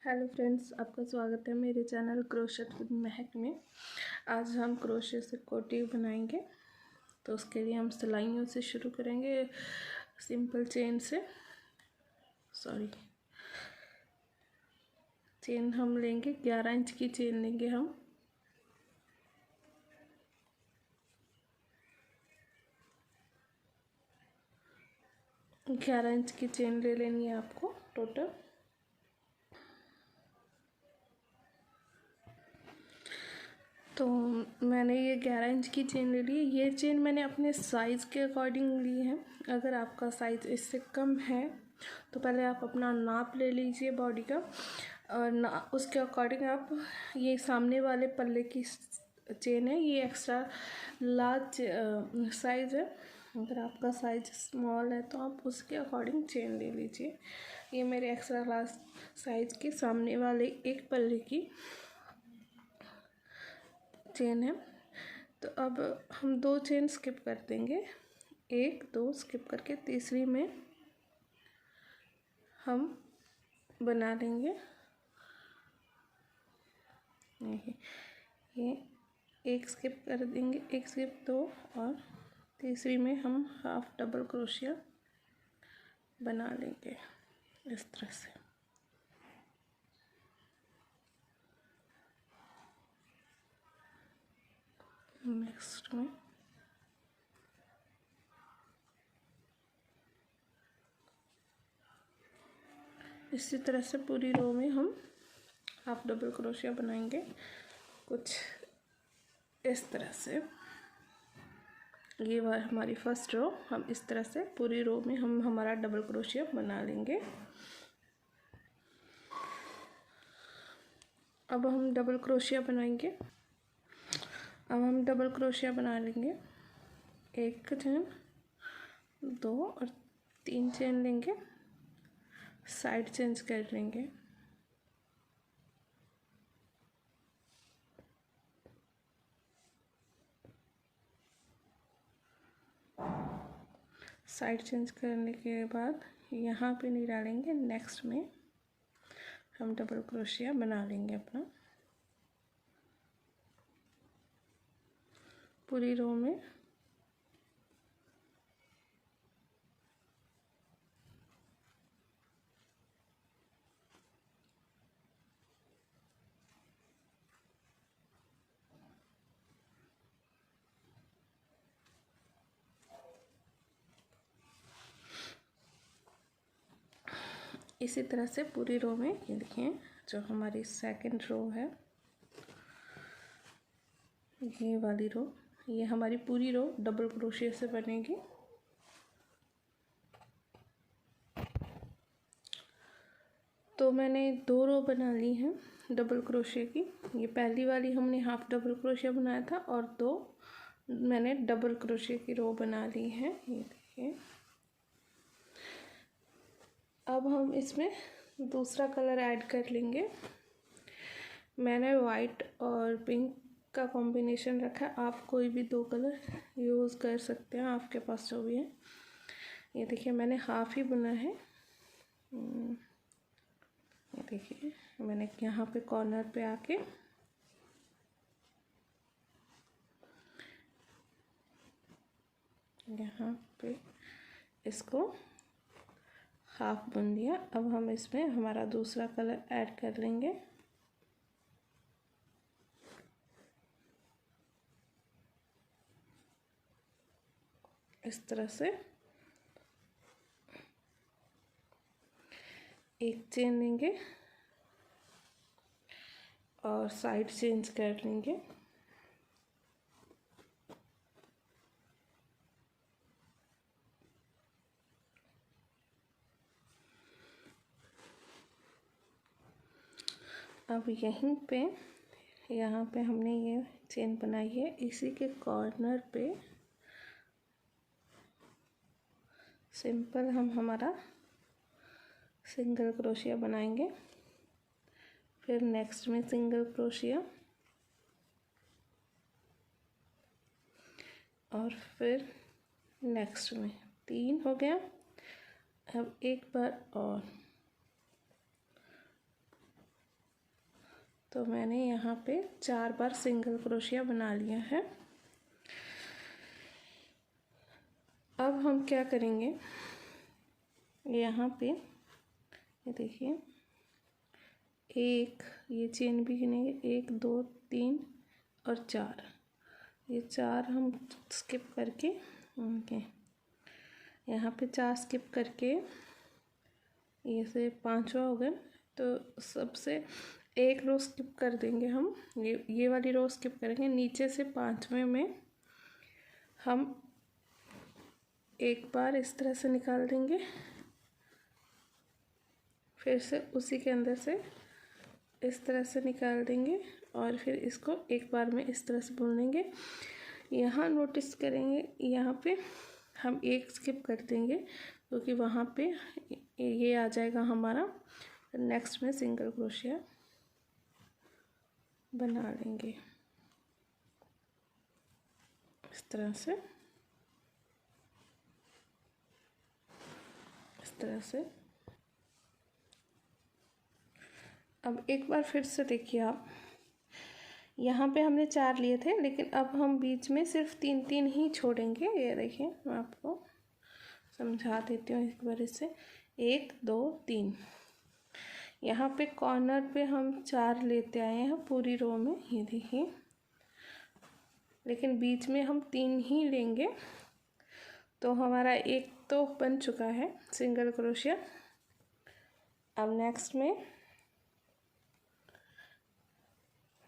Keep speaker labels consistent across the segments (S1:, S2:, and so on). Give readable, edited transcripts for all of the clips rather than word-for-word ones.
S1: Hello friends, आपका स्वागत है मेरे चैनल क्रोशेट विद महक में। आज हम क्रोशे से कोटी बनाएंगे। तो उसके लिए हम सिलाइयों से शुरू करेंगे, सिंपल चेन से। चेन हम लेंगे 11 इंच की चेन लेंगे हम। ग्यारह इंच की चेन ले लेनी है आपको टोटल। तो मैंने ये 11 इंच की चेन ले ली है। ये चेन मैंने अपने साइज़ के अकॉर्डिंग ली है। अगर आपका साइज़ इससे कम है तो पहले आप अपना नाप ले लीजिए बॉडी का, और उसके अकॉर्डिंग आप ये सामने वाले पल्ले की चेन है, ये एक्स्ट्रा लार्ज साइज़ है। अगर आपका साइज स्मॉल है तो आप उसके अकॉर्डिंग चेन ले लीजिए। ये मेरे एक्स्ट्रा लार्ज साइज़ के सामने वाले एक पल्ले की चेन है। तो अब हम 2 चेन स्किप कर देंगे, 1 2 स्किप करके तीसरी में हम बना लेंगे। ये एक स्किप कर देंगे, 1 स्किप 2, और तीसरी में हम हाफ डबल क्रोशिया बना लेंगे इस तरह से। नेक्स्ट में इसी तरह से पूरी रो में हम हाफ डबल क्रोशिया बनाएंगे, कुछ इस तरह से। ये हमारी फर्स्ट रो, हम इस तरह से पूरी रो में हम हमारा डबल क्रोशिया बना लेंगे। अब हम डबल क्रोशिया बनाएंगे। अब हम डबल क्रोशिया बना लेंगे, 1 चेन 2 और 3 चेन लेंगे, साइड चेंज कर लेंगे। साइड चेंज करने के बाद यहाँ पे नहीं डालेंगे, नेक्स्ट में हम डबल क्रोशिया बना लेंगे अपना पूरी रो में। इसी तरह से पूरी रो में, ये देखिए जो हमारी सेकंड रो है, ये वाली रो, ये हमारी पूरी रो डबल क्रोशिया से बनेगी। तो मैंने 2 रो बना ली हैं डबल क्रोशिया की। ये पहली वाली हमने हाफ डबल क्रोशिया बनाया था, और 2 मैंने डबल क्रोशिया की रो बना ली है, ये देखिए। अब हम इसमें दूसरा कलर ऐड कर लेंगे। मैंने वाइट और पिंक का कॉम्बिनेशन रखा है, आप कोई भी 2 कलर यूज़ कर सकते हैं, आपके पास जो भी है। ये देखिए मैंने हाफ ही बुना है। ये देखिए मैंने यहाँ पे कॉर्नर पे आके यहाँ पे इसको हाफ बुन दिया। अब हम इसमें हमारा दूसरा कलर ऐड कर लेंगे। इस तरह से एक चेन लेंगे और साइड चेंज कर लेंगे। अब यहीं पे, यहाँ पे हमने ये चेन बनाई है, इसी के कॉर्नर पे सिंपल हम हमारा सिंगल क्रोशिया बनाएंगे। फिर नेक्स्ट में सिंगल क्रोशिया, और फिर नेक्स्ट में 3 हो गया। अब एक बार और तो मैंने यहाँ पे 4 बार सिंगल क्रोशिया बना लिया है। अब हम क्या करेंगे, यहाँ पे ये देखिए, एक ये चेन भी गिनेंगे, 1 2 3 और 4, ये 4 हम स्किप करके ओके, यहाँ पे 4 स्किप करके ये से 5वां हो गया। तो सबसे एक रो स्किप कर देंगे हम, ये वाली रो स्किप करेंगे। नीचे से 5वें में हम एक बार इस तरह से निकाल देंगे, फिर से उसी के अंदर से इस तरह से निकाल देंगे और फिर इसको एक बार में इस तरह से बुन लेंगे। यहाँ नोटिस करेंगे, यहाँ पे हम एक स्किप कर देंगे क्योंकि वहाँ पे ये आ जाएगा हमारा। नेक्स्ट में सिंगल क्रोशिया बना लेंगे इस तरह से, इस तरह से। अब एक बार फिर से देखिए आप, यहाँ पे हमने 4 लिए थे, लेकिन अब हम बीच में सिर्फ 3 ही छोड़ेंगे। ये देखिए, मैं आपको समझा देती हूँ एक बार इससे। 1 2 3, यहाँ पे कॉर्नर पे हम 4 लेते आए हैं पूरी रो में, ये देखिए, लेकिन बीच में हम 3 ही लेंगे। तो हमारा एक तो बन चुका है सिंगल क्रोशिया। अब नेक्स्ट में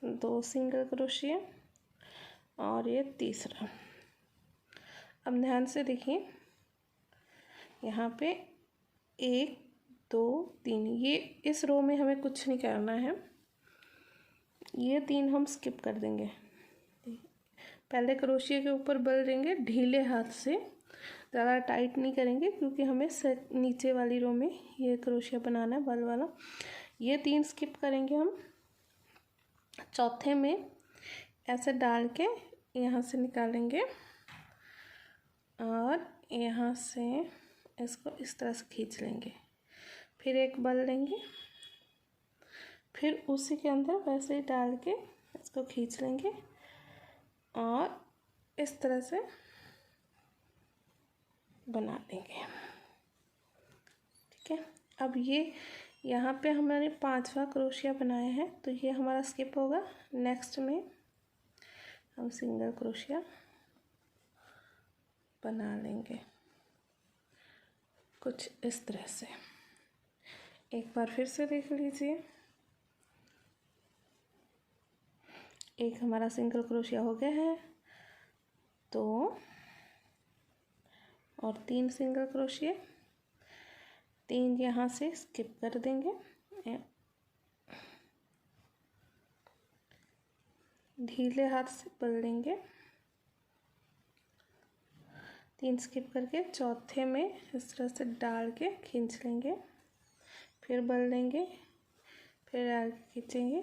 S1: 2 सिंगल क्रोशिया और ये तीसरा। अब ध्यान से देखिए, यहाँ पे 1 2 3, ये इस रो में हमें कुछ नहीं करना है, ये 3 हम स्किप कर देंगे। पहले क्रोशिया के ऊपर बल देंगे ढीले हाथ से, ज़्यादा टाइट नहीं करेंगे क्योंकि हमें नीचे वाली रो में ये क्रोशिया बनाना है बल वाला। ये 3 स्किप करेंगे हम। चौथे में ऐसे डाल के यहाँ से निकालेंगे और यहाँ से इसको इस तरह से खींच लेंगे, फिर एक बल लेंगे, फिर उसी के अंदर वैसे ही डाल के इसको खींच लेंगे और इस तरह से बना लेंगे। ठीक है, अब ये यहाँ पे हमने 5वां क्रोशिया बनाया है, तो ये हमारा स्किप होगा। नेक्स्ट में हम सिंगल क्रोशिया बना लेंगे कुछ इस तरह से। एक बार फिर से देख लीजिए, एक हमारा सिंगल क्रोशिया हो गया है, तो और 3 सिंगल क्रोशिया, 3 यहाँ से स्किप कर देंगे, ढीले हाथ से बल देंगे, 3 स्किप करके चौथे में इस तरह से डाल के खींच लेंगे, फिर बल देंगे, फिर आगे खींचेंगे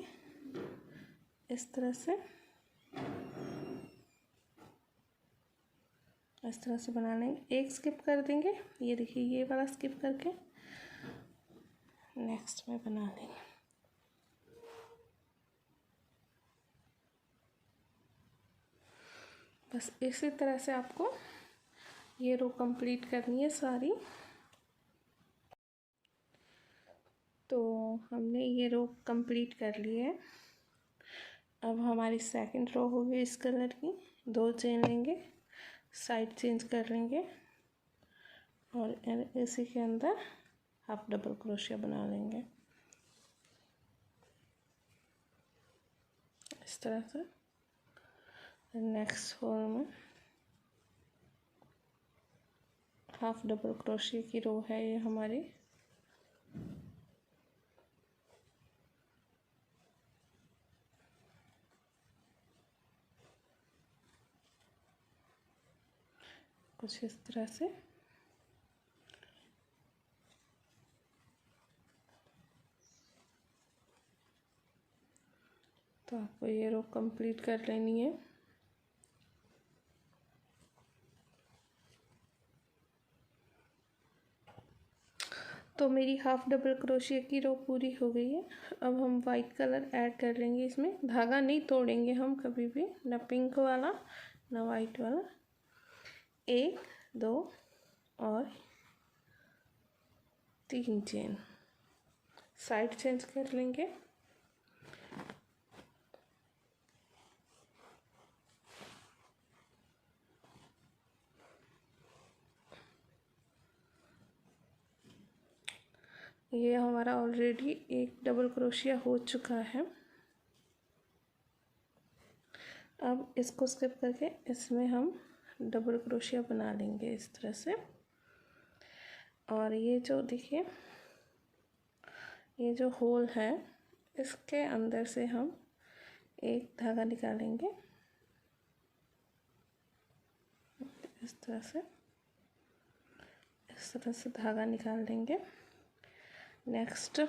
S1: इस तरह से, इस तरह से बना लेंगे। एक स्किप कर देंगे, ये देखिए, ये वाला स्किप करके नेक्स्ट में बना लेंगे। बस इसी तरह से आपको ये रो कंप्लीट करनी है सारी। तो हमने ये रो कंप्लीट कर ली है। अब हमारी सेकंड रो होगी इस कलर की। 2 चेन लेंगे, साइड चेंज कर लेंगे और इसी के अंदर हाफ डबल क्रोशिया बना लेंगे इस तरह से। नेक्स्ट रो में हाफ डबल क्रोशिया की रो है ये हमारी। कुछ इस तरह से। तो आपको ये रो कंप्लीट कर लेनी है। तो मेरी हाफ डबल क्रोशिया की रो पूरी हो गई है। अब हम वाइट कलर ऐड कर लेंगे इसमें। धागा नहीं तोड़ेंगे हम कभी भी, ना पिंक वाला ना वाइट वाला। 1 2 और 3 चेन। साइड चेंज कर लेंगे। ये हमारा ऑलरेडी एक डबल क्रोशिया हो चुका है। अब इसको स्किप करके इसमें हम डबल क्रोशिया बना लेंगे इस तरह से। और ये जो देखिए, ये जो होल है इसके अंदर से हम एक धागा निकालेंगे इस तरह से धागा निकाल देंगे। नेक्स्ट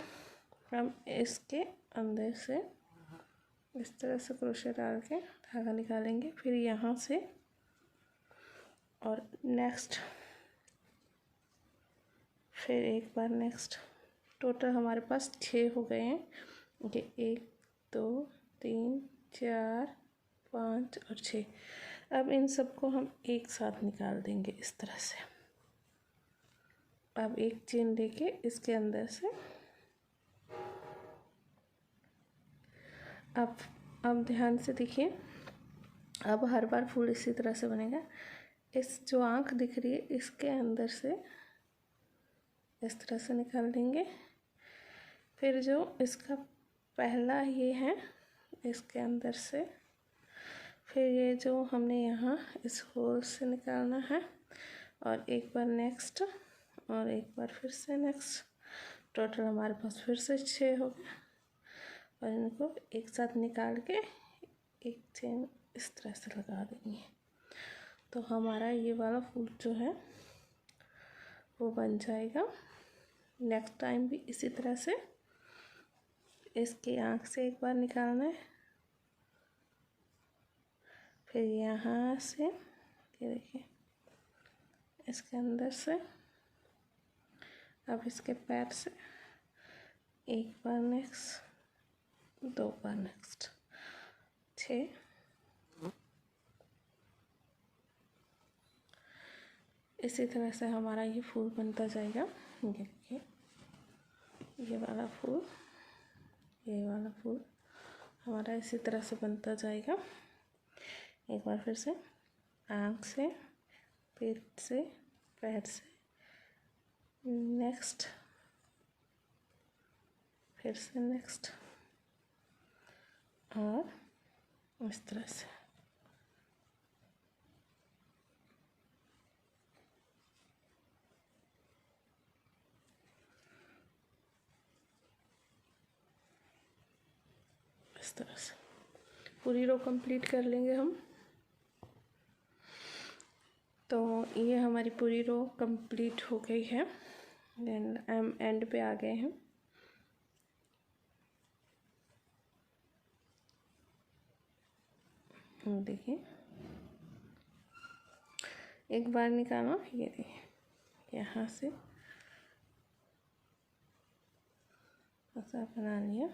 S1: हम इसके अंदर से इस तरह से क्रोशिया डाल के धागा निकालेंगे। फिर यहाँ से और नेक्स्ट, फिर एक बार नेक्स्ट। टोटल हमारे पास 6 हो गए हैं। ये 1 2 3 4 5 और 6। अब इन सबको हम एक साथ निकाल देंगे इस तरह से। अब एक चेन लेके इसके अंदर से अब ध्यान से देखिए। अब हर बार फूल इसी तरह से बनेगा। इस जो आँख दिख रही है इसके अंदर से इस तरह से निकाल देंगे। फिर जो इसका पहला ये है इसके अंदर से, फिर ये जो हमने यहाँ इस होल से निकालना है, और एक बार नेक्स्ट और एक बार फिर से नेक्स्ट। टोटल हमारे पास फिर से 6 हो गए। और इनको एक साथ निकाल के एक चेन इस तरह से लगा देंगे। तो हमारा ये वाला फूल जो है वो बन जाएगा। नेक्स्ट टाइम भी इसी तरह से इसकी आँख से एक बार निकालना है। फिर यहाँ से ये देखिए इसके अंदर से, अब इसके पैर से एक बार नेक्स्ट, 2 बार नेक्स्ट, 6। इसी तरह से हमारा ये फूल बनता जाएगा। ये देखिए ये वाला फूल हमारा इसी तरह से बनता जाएगा। एक बार फिर से आँख से, पेट से, पैर से, नेक्स्ट, फिर से नेक्स्ट, और इस तरह से। इस तरह से पूरी रो कंप्लीट कर लेंगे हम। तो ये हमारी पूरी रो कंप्लीट हो गई है। देन हम एंड पे आ गए हैं। देखिए एक बार निकाला, ये देखिए यहाँ से ऐसा बना लिया,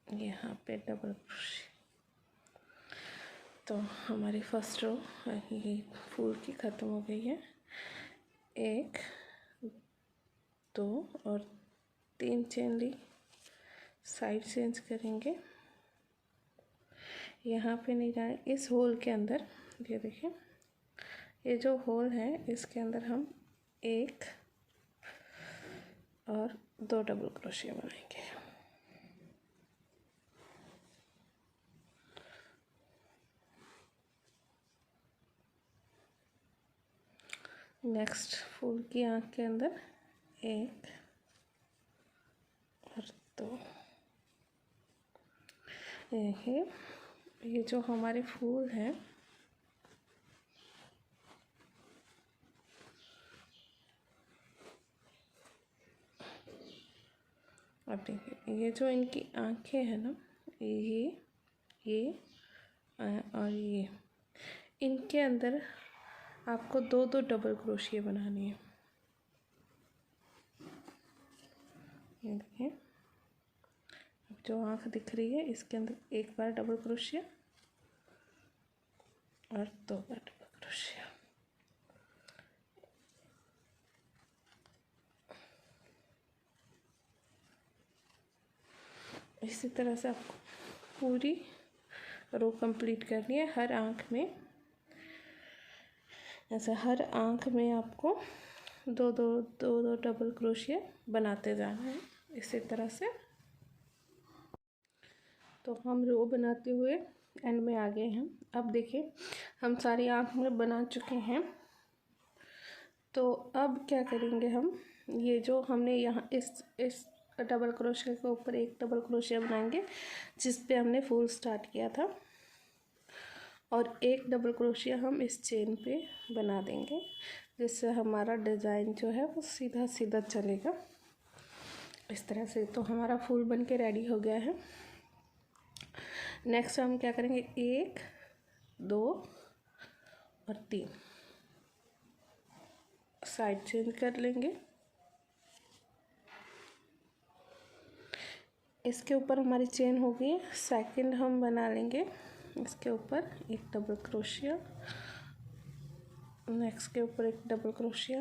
S1: यहाँ पे डबल क्रोशे। तो हमारी फर्स्ट रो ये फूल की ख़त्म हो गई है। 1 2 और 3 चेन ली। साइड चेंज करेंगे, यहाँ पे नहीं जाए, इस होल के अंदर। ये देखिए ये जो होल है इसके अंदर हम 1 और 2 डबल क्रोशिया बनाएंगे। नेक्स्ट फूल की आँख के अंदर 1 और 2। ये जो हमारे फूल हैं अब देखिए, ये जो इनकी आँखें हैं ना, ये और ये, इनके अंदर आपको 2 डबल क्रोशिया बनानी है। ये देखिए, जो आँख दिख रही है इसके अंदर एक बार डबल क्रोशिया और 2 बार डबल क्रोशिया। इसी तरह से आपको पूरी रो कंप्लीट करनी है हर आँख में। ऐसे हर आँख में आपको दो दो डबल क्रोशिया बनाते जाना है इसी तरह से। तो हम रो बनाते हुए एंड में आ गए हैं। अब देखिए हम सारी आँख में बना चुके हैं। तो अब क्या करेंगे हम, ये जो हमने यहाँ इस डबल क्रोशिया के ऊपर एक डबल क्रोशिया बनाएंगे जिस पे हमने फूल स्टार्ट किया था, और एक डबल क्रोशिया हम इस चेन पे बना देंगे जिससे हमारा डिज़ाइन जो है वो सीधा सीधा चलेगा इस तरह से। तो हमारा फूल बन के रेडी हो गया है। नेक्स्ट हम क्या करेंगे, 1 2 और 3 साइड चेंज कर लेंगे। इसके ऊपर हमारी चेन हो गई। सेकंड हम बना लेंगे इसके ऊपर एक डबल क्रोशिया, नेक्स्ट के ऊपर एक डबल क्रोशिया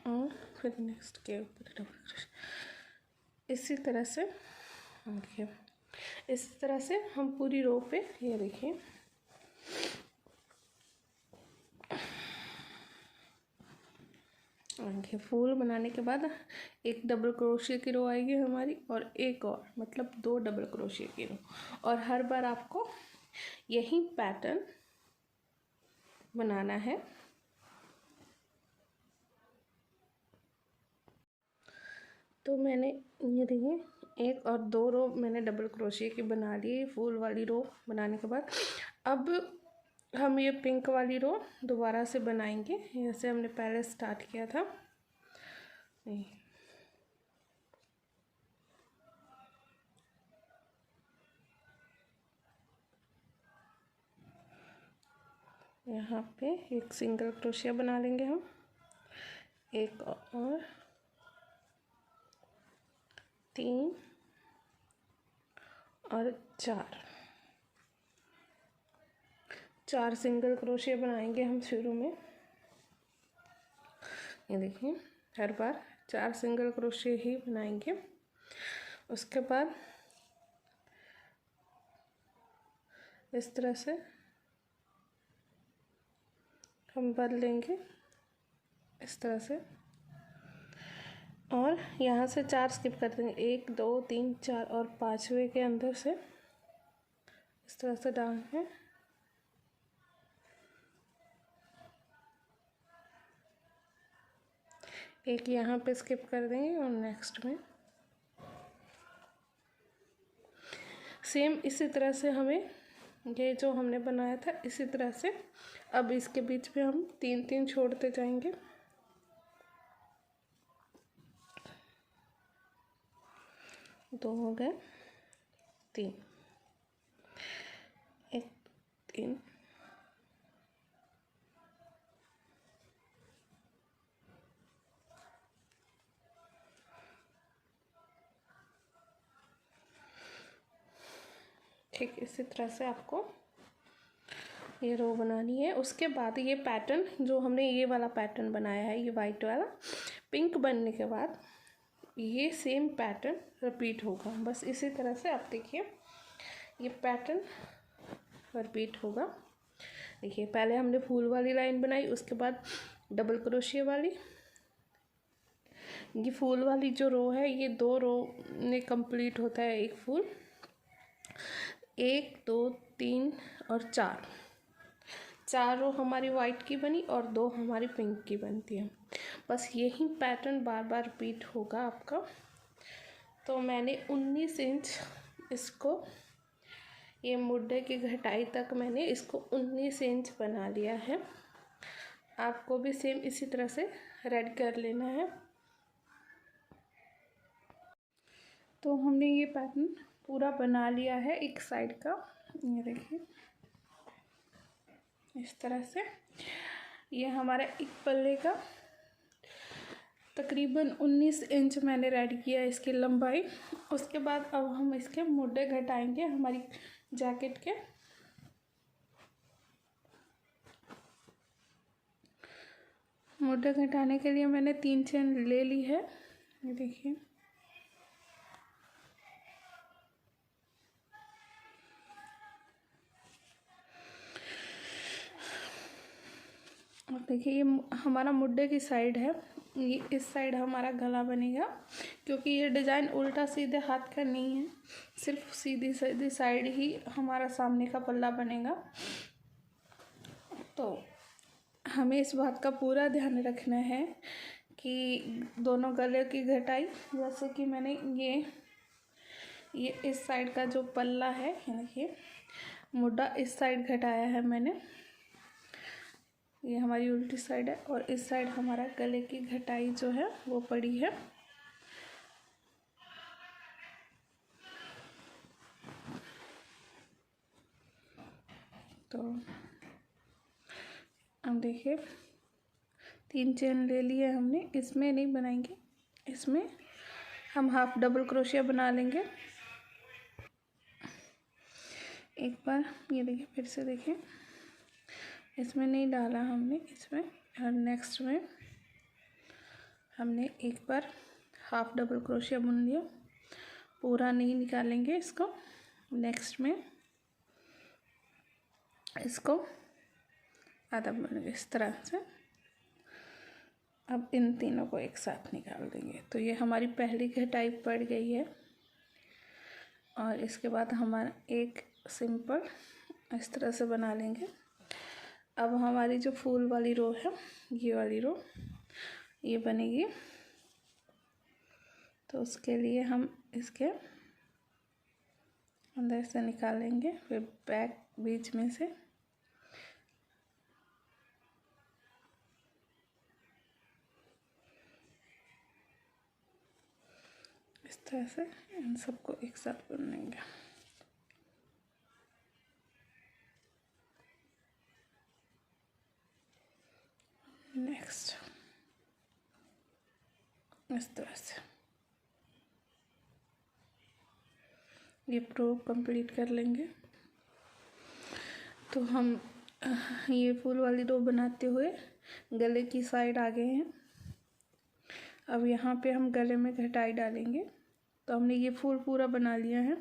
S1: और फिर नेक्स्ट के ऊपर डबल क्रोशिया। इसी तरह से देखिए, इस तरह से हम पूरी रो पे, ये देखिए देखिए फूल बनाने के बाद एक डबल क्रोशिया की रो आएगी हमारी और एक और, मतलब 2 डबल क्रोशिया की रो। और हर बार आपको यही पैटर्न बनाना है। तो मैंने ये देखिए 1 और 2 रो मैंने डबल क्रोशिया की बना ली फूल वाली रो बनाने के बाद। अब हम ये पिंक वाली रो दोबारा से बनाएंगे जैसे हमने पहले स्टार्ट किया था। यहाँ पे एक सिंगल क्रोशिया बना लेंगे हम, एक और 3 और 4 सिंगल क्रोशिया बनाएंगे हम शुरू में। ये देखिए हर बार 4 सिंगल क्रोशिया ही बनाएंगे। उसके बाद इस तरह से हम भर लेंगे इस तरह से, और यहाँ से 4 स्किप कर देंगे, 1 2 3 4 और 5वें के अंदर से इस तरह से डालेंगे। एक यहाँ पे स्किप कर देंगे और नेक्स्ट में सेम इसी तरह से हमें ये जो हमने बनाया था इसी तरह से अब इसके बीच में हम 3 छोड़ते जाएंगे। दो हो गए, 3 1 3 ठीक इसी तरह से आपको ये रो बनानी है। उसके बाद ये पैटर्न जो हमने ये वाला पैटर्न बनाया है, ये वाइट वाला, पिंक बनने के बाद ये सेम पैटर्न रिपीट होगा। बस इसी तरह से आप देखिए ये पैटर्न रिपीट होगा। देखिए पहले हमने फूल वाली लाइन बनाई, उसके बाद डबल क्रोशिया वाली। ये फूल वाली जो रो है ये 2 रो में कंप्लीट होता है एक फूल। 1 2 3 और 4 रो हमारी वाइट की बनी और 2 हमारी पिंक की बनती है। बस यही पैटर्न बार बार रिपीट होगा आपका। तो मैंने 19 इंच इसको, ये मुड्ढे की घटाई तक मैंने इसको 19 इंच बना लिया है। आपको भी सेम इसी तरह से रेडी कर लेना है। तो हमने ये पैटर्न पूरा बना लिया है एक साइड का, ये देखिए इस तरह से। ये हमारा एक पल्ले का तकरीबन 19 इंच मैंने रेडी किया इसकी लंबाई। उसके बाद अब हम इसके मुड्डे घटाएंगे हमारी जैकेट के। मुड्डे घटाने के लिए मैंने 3 चेन ले ली है, ये देखिए। और देखिए ये हमारा मुड्डे की साइड है, ये इस साइड हमारा गला बनेगा, क्योंकि ये डिज़ाइन उल्टा सीधे हाथ का नहीं है, सिर्फ सीधी सीधी साइड ही हमारा सामने का पल्ला बनेगा। तो हमें इस बात का पूरा ध्यान रखना है कि दोनों गले की घटाई, जैसे कि मैंने ये इस साइड का जो पल्ला है, ये देखिए मुड्डा इस साइड घटाया है मैंने, ये हमारी उल्टी साइड है, और इस साइड हमारा गले की घटाई जो है वो पड़ी है। तो अब देखिए 3 चेन ले लिए हमने, इसमें नहीं बनाएंगे, इसमें हम हाफ डबल क्रोशिया बना लेंगे। एक बार ये देखिए, फिर से देखिए, इसमें नहीं डाला हमने इसमें, और नेक्स्ट में हमने एक बार हाफ डबल क्रोशिया बुन लिया, पूरा नहीं निकालेंगे इसको। नेक्स्ट में इसको आधा बुनेंगे इस तरह से। अब इन तीनों को एक साथ निकाल देंगे, तो ये हमारी पहली घटाई पड़ गई है। और इसके बाद हमारा एक सिंपल इस तरह से बना लेंगे। अब हमारी जो फूल वाली रो है, ये वाली रो ये बनेगी, तो उसके लिए हम इसके अंदर से निकालेंगे, फिर बैक बीच में से इस तरह से इन सबको एक साथ बुनेंगे। नेक्स्ट इस तरह से ये रो कंप्लीट कर लेंगे। तो हम ये फूल वाली रो बनाते हुए गले की साइड आ गए हैं। अब यहाँ पे हम गले में घटाई डालेंगे। तो हमने ये फूल पूरा बना लिया है।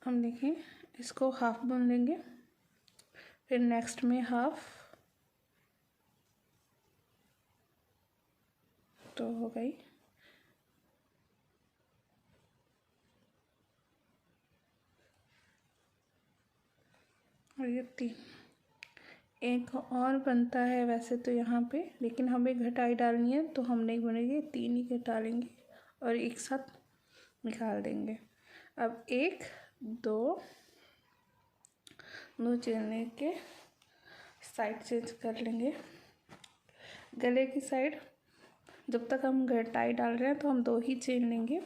S1: हम देखें, इसको हाफ बुन लेंगे, फिर नेक्स्ट में हाफ, तो हो गई। और ये 3, एक और बनता है वैसे तो यहाँ पे, लेकिन हमें घटाई डालनी है तो हम नहीं बुनेंगे, 3 ही घटा लेंगे और एक साथ निकाल देंगे। अब 1 2 चेन लेके साइड चेंज कर लेंगे। गले की साइड जब तक हम घटाई डाल रहे हैं तो हम 2 ही चेन लेंगे।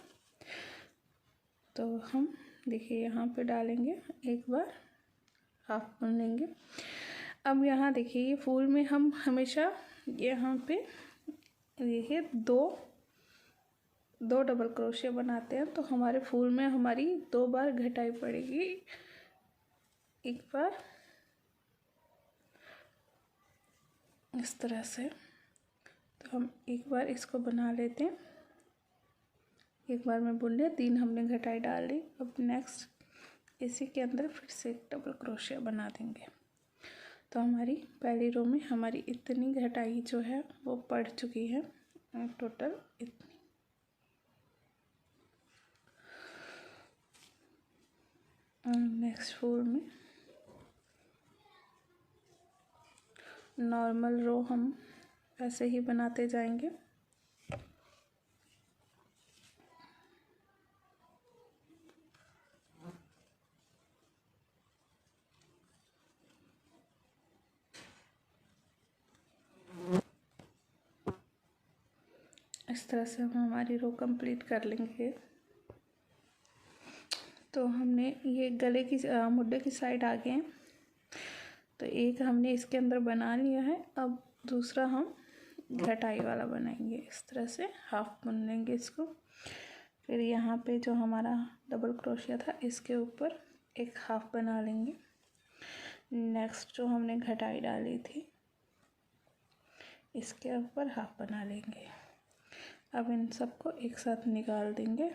S1: तो हम देखिए यहाँ पे डालेंगे, एक बार हाफ बुन लेंगे। अब यहाँ देखिए, ये फूल में हम हमेशा यहाँ पे देखिए दो डबल क्रोशिया बनाते हैं, तो हमारे फूल में हमारी 2 बार घटाई पड़ेगी। एक बार इस तरह से, तो हम एक बार इसको बना लेते हैं, एक बार में बुन लिया, 3 हमने घटाई डाल ली। अब नेक्स्ट इसी के अंदर फिर से एक डबल क्रोशिया बना देंगे। तो हमारी पहली रो में हमारी इतनी घटाई जो है वो पड़ चुकी है, टोटल इतनी। नेक्स्ट फूल में नॉर्मल रो हम ऐसे ही बनाते जाएंगे। इस तरह से हम हमारी रो कंप्लीट कर लेंगे। तो हमने ये गले की मुड्डे की साइड आ गए हैं, तो एक हमने इसके अंदर बना लिया है। अब दूसरा हम घटाई वाला बनाएंगे। इस तरह से हाफ बुन लेंगे इसको। फिर यहाँ पे जो हमारा डबल क्रोशिया था इसके ऊपर एक हाफ बना लेंगे। नेक्स्ट जो हमने घटाई डाली थी इसके ऊपर हाफ बना लेंगे। अब इन सबको एक साथ निकाल देंगे।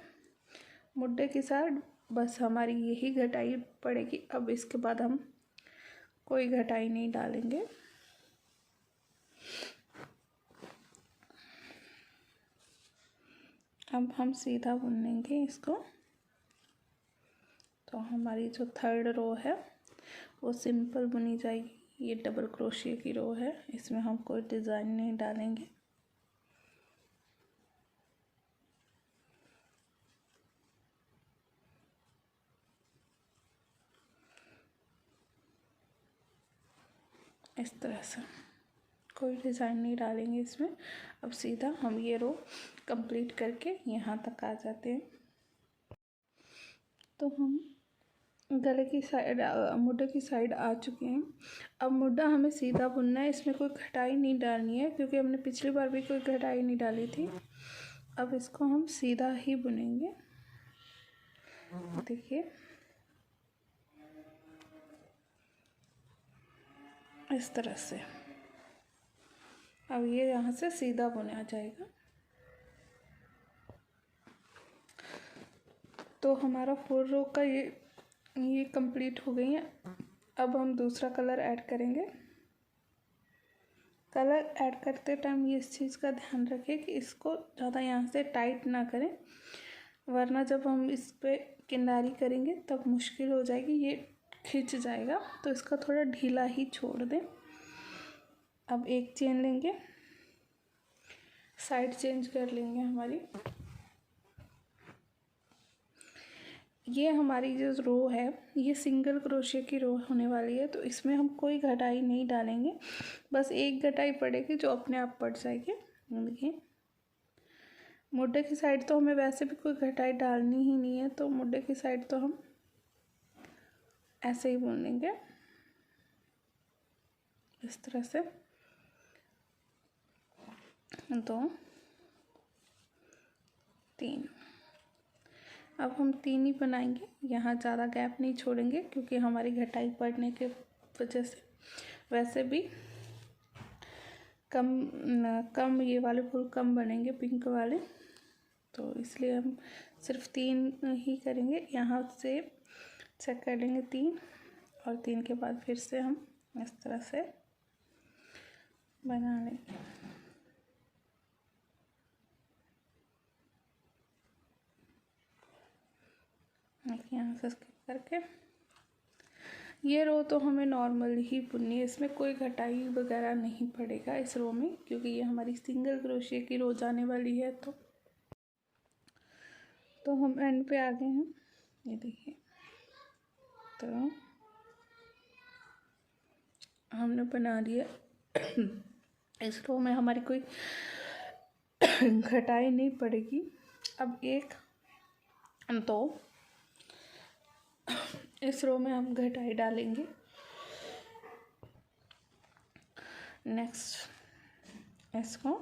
S1: मुड्ढे की साइड बस हमारी यही घटाई पड़ेगी। अब इसके बाद हम कोई घटाई नहीं डालेंगे। अब हम सीधा बुनेंगे इसको। तो हमारी जो थर्ड रो है वो सिंपल बुनी जाएगी। ये डबल क्रोशिया की रो है, इसमें हम कोई डिज़ाइन नहीं डालेंगे। इस तरह से कोई डिज़ाइन नहीं डालेंगे इसमें। अब सीधा हम ये रो कंप्लीट करके यहाँ तक आ जाते हैं। तो हम गले की साइड, मुड्ढे की साइड आ चुके हैं। अब मुड्ढा हमें सीधा बुनना है, इसमें कोई घटाई नहीं डालनी है क्योंकि हमने पिछली बार भी कोई घटाई नहीं डाली थी। अब इसको हम सीधा ही बुनेंगे। देखिए इस तरह से। अब ये यहाँ से सीधा बुना जाएगा। तो हमारा 4 रो का ये कंप्लीट हो गई है। अब हम दूसरा कलर ऐड करेंगे। कलर ऐड करते टाइम ये इस चीज़ का ध्यान रखें कि इसको ज़्यादा यहाँ से टाइट ना करें, वरना जब हम इस पे किनारी करेंगे तब मुश्किल हो जाएगी, ये खिंच जाएगा। तो इसका थोड़ा ढीला ही छोड़ दें। अब एक चेन लेंगे, साइड चेंज कर लेंगे हमारी। ये हमारी जो रो है ये सिंगल क्रोशिया की रो होने वाली है, तो इसमें हम कोई घटाई नहीं डालेंगे। बस एक घटाई पड़ेगी जो अपने आप पड़ जाएगी। देखिए मुड्ढे की साइड तो हमें वैसे भी कोई घटाई डालनी ही नहीं है, तो मुड्ढे की साइड तो हम ऐसे ही बुन लेंगे इस तरह से। 2 3। अब हम 3 ही बनाएंगे, यहाँ ज़्यादा गैप नहीं छोड़ेंगे क्योंकि हमारी घटाई पड़ने के वजह से वैसे भी कम ये वाले फूल कम बनेंगे पिंक वाले, तो इसलिए हम सिर्फ 3 ही करेंगे। यहाँ से चेक कर लेंगे 3, और 3 के बाद फिर से हम इस तरह से बना लेंगे। यहाँ से स्किप करके ये रो तो हमें नॉर्मल ही बुननी है, इसमें कोई घटाई वगैरह नहीं पड़ेगा इस रो में, क्योंकि ये हमारी सिंगल क्रोशिया की रो जाने वाली है। तो हम एंड पे आ गए हैं, ये देखिए। तो हमने बना लिया। इस रो में हमारी कोई घटाई नहीं पड़ेगी। अब 1 2 इस रो में हम घटाई डालेंगे। नेक्स्ट इसको,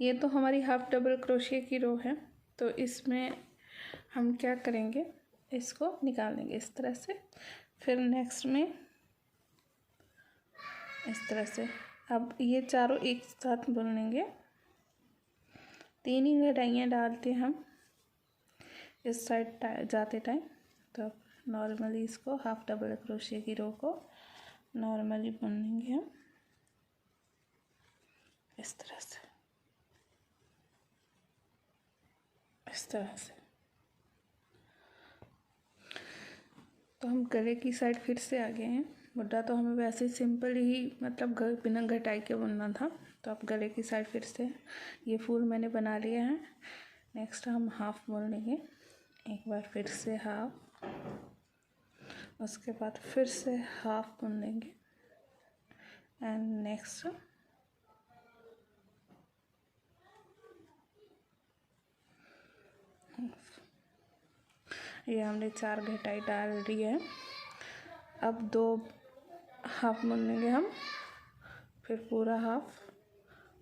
S1: ये तो हमारी हाफ डबल क्रोशिया की रो है, तो इसमें हम क्या करेंगे, इसको निकालेंगे इस तरह से। फिर नेक्स्ट में इस तरह से। अब ये चारों एक साथ बुन लेंगे। 3 ही घटाइयाँ डालते हम इस साइड जाते टाइम। तो नॉर्मली इसको हाफ डबल क्रोशिया की रो को नॉर्मली बुनेंगे हम इस तरह से, इस तरह से। तो हम गले की साइड फिर से आ गए हैं। मुड्ढा तो हमें वैसे सिंपल ही मतलब बिना घटाई के बुनना था, तो अब गले की साइड फिर से ये फूल मैंने बना लिया है। नेक्स्ट हम हाफ बुन लेंगे, एक बार फिर से हाफ, उसके बाद फिर से हाफ बुन लेंगे एंड नेक्स्ट ये हमने 4 घटाई डाल दी है। अब 2 हाफ बुन लेंगे हम, फिर पूरा हाफ,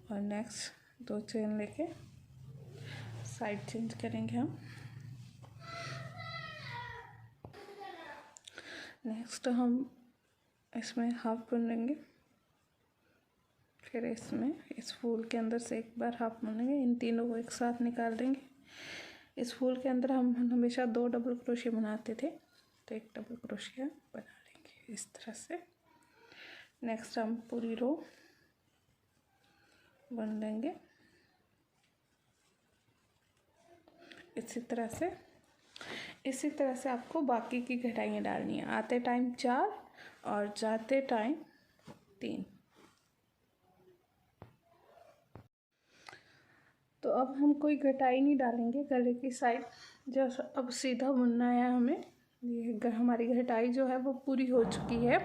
S1: और नेक्स्ट 2 चेन लेके साइड चेंज करेंगे हम। नेक्स्ट हम इसमें हाफ बुनेंगे, फिर इसमें इस फूल के अंदर से एक बार हाफ बुनेंगे। इन तीनों को एक साथ निकाल देंगे। इस फूल के अंदर हम हमेशा 2 डबल क्रोशिया बनाते थे, तो एक डबल क्रोशिया बना लेंगे इस तरह से। नेक्स्ट हम पूरी रो बुन लेंगे इसी तरह से आपको बाकी की घटाइयाँ डालनी है। आते टाइम 4 और जाते टाइम 3। तो अब हम कोई घटाई नहीं डालेंगे। गले की साइड जो अब सीधा बुनना है हमें। ये हमारी घटाई जो है वो पूरी हो चुकी है।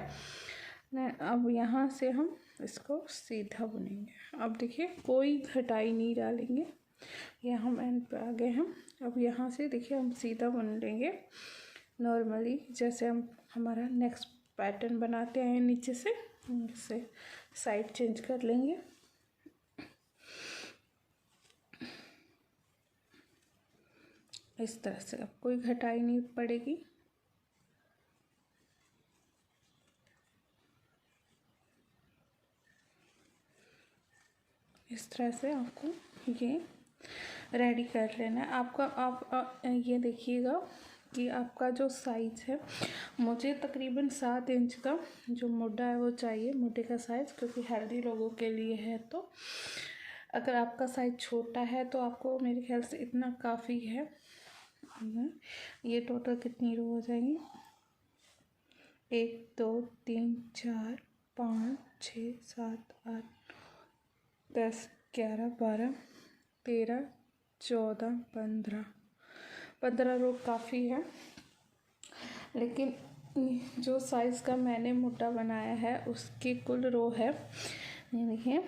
S1: अब यहाँ से हम इसको सीधा बुनेंगे। अब देखिए कोई घटाई नहीं डालेंगे। ये हम एंड पे आ गए हैं। अब यहाँ से देखिए हम सीधा बुन लेंगे नॉर्मली, जैसे हम हमारा नेक्स्ट पैटर्न बनाते हैं नीचे से। इससे साइड चेंज कर लेंगे। इस तरह से अब कोई घटाई नहीं पड़ेगी। इस तरह से आपको ये रेडी कर लेना है। आप ये देखिएगा कि आपका जो साइज़ है, मुझे तकरीबन 7 इंच का जो मोटा है वो चाहिए, मोटे का साइज़, क्योंकि हेल्दी लोगों के लिए है। तो अगर आपका साइज़ छोटा है तो आपको मेरे ख्याल से इतना काफ़ी है। ये टोटल कितनी रो हो जाएंगी? 1 2 3 4 5 6 7 8 10 11 12 13 14 15 रो काफ़ी है। लेकिन जो साइज़ का मैंने मोटा बनाया है उसकी कुल रो है, ये देखिए,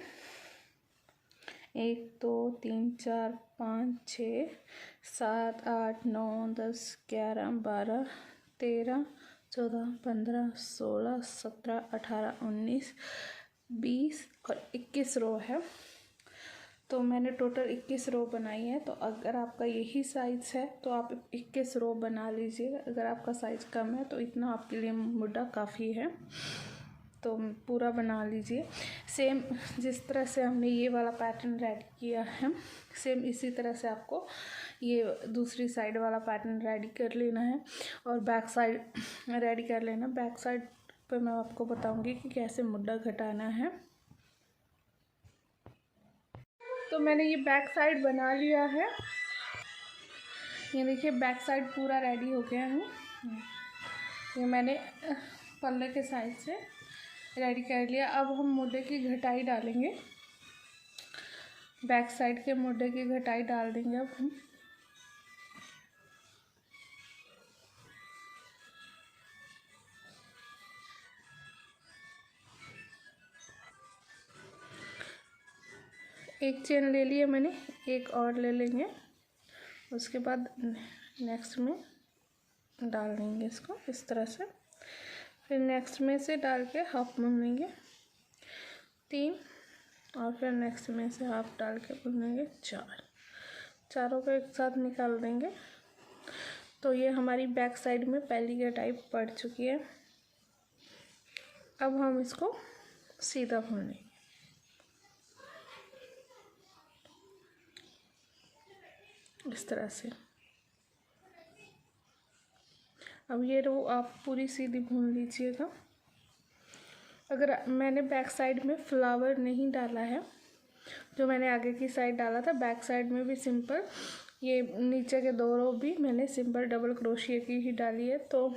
S1: 1 2 3 4 5 6 7 8 9 10 11 12 13 14 15 16 17 18 19 20 और 21 रो है। तो मैंने टोटल 21 रो बनाई है। तो अगर आपका यही साइज़ है तो आप 21 रो बना लीजिएगा। अगर आपका साइज़ कम है तो इतना आपके लिए मुड्डा काफ़ी है, तो पूरा बना लीजिए। सेम जिस तरह से हमने ये वाला पैटर्न रेडी किया है, सेम इसी तरह से आपको ये दूसरी साइड वाला पैटर्न रेडी कर लेना है और बैक साइड रेडी कर लेना। बैक साइड पर मैं आपको बताऊंगी कि कैसे मुड्डा घटाना है। तो मैंने ये बैक साइड बना लिया है। ये देखिए बैक साइड पूरा रेडी हो गया है। ये मैंने पल्ले के साइड से रेडी कर लिया। अब हम मुड्डे की घटाई डालेंगे। बैक साइड के मुड्डे की घटाई डाल देंगे अब हम। एक चेन ले लिया मैंने, एक और ले लेंगे। उसके बाद नेक्स्ट में डाल देंगे इसको इस तरह से। फिर नेक्स्ट में से डाल के हाफ बुन लेंगे 3, और फिर नेक्स्ट में से हाफ डाल के बुनेंगे 4। चारों को एक साथ निकाल देंगे। तो ये हमारी बैक साइड में पहली घटाई पड़ चुकी है। अब हम इसको सीधा बुन लेंगे इस तरह से। अब ये रो आप पूरी सीधी भून लीजिएगा। अगर मैंने बैक साइड में फ्लावर नहीं डाला है, जो मैंने आगे की साइड डाला था, बैक साइड में भी सिंपल ये नीचे के 2 रो भी मैंने सिंपल डबल क्रोशिया की ही डाली है। तो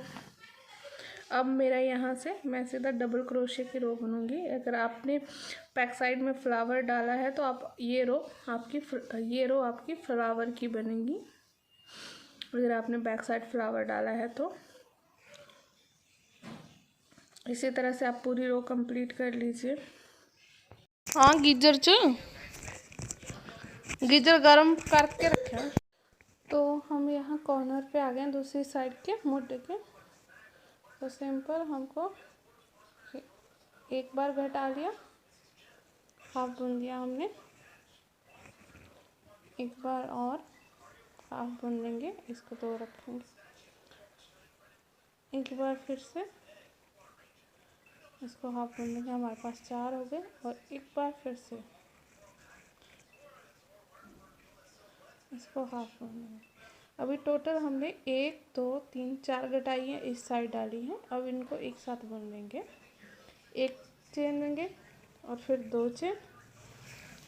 S1: अब मेरा यहाँ से मैं सीधा डबल क्रोशिया की रो बनूँगी। अगर आपने बैक साइड में फ्लावर डाला है तो आप ये रो आपकी फ्लावर की बनेगी। अगर आपने बैक साइड फ्लावर डाला है तो इसी तरह से आप पूरी रो कंप्लीट कर लीजिए। हाँ, गीजर गर्म करके रखें। तो हम यहाँ कॉर्नर पे आ गए हैं दूसरी साइड के मुड्डे के। तो सिंपल हमको एक बार घटा लिया, हाफ बुन दिया हमने, एक बार और हाफ बुन लेंगे, इसको 2 रखेंगे, एक बार फिर से इसको हाफ बुन लेंगे, हमारे पास 4 हो गए, और एक बार फिर से इसको हाफ बुन लेंगे। अभी टोटल हमने 1 2 3 4 घटाइयाँ इस साइड डाली हैं। अब इनको एक साथ बुन लेंगे, एक चेन लेंगे और फिर 2 चेन,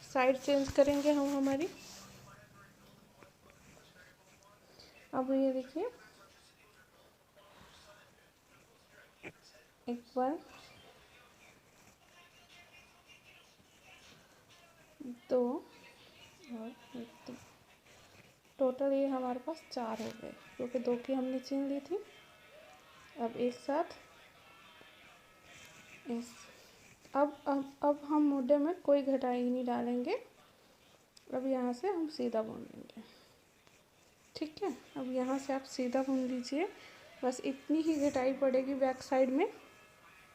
S1: साइड चेंज करेंगे हम हमारी। अब ये देखिए, एक बार 2 और 3, टोटल ये हमारे पास 4 हो गए, क्योंकि 2 की हमने चेन ली थी। अब एक साथ इस अब हम मोढे में कोई घटाई नहीं डालेंगे। अब यहाँ से हम सीधा बुन लेंगे, ठीक है। अब यहाँ से आप सीधा बुन लीजिए, बस इतनी ही घटाई पड़ेगी बैक साइड में।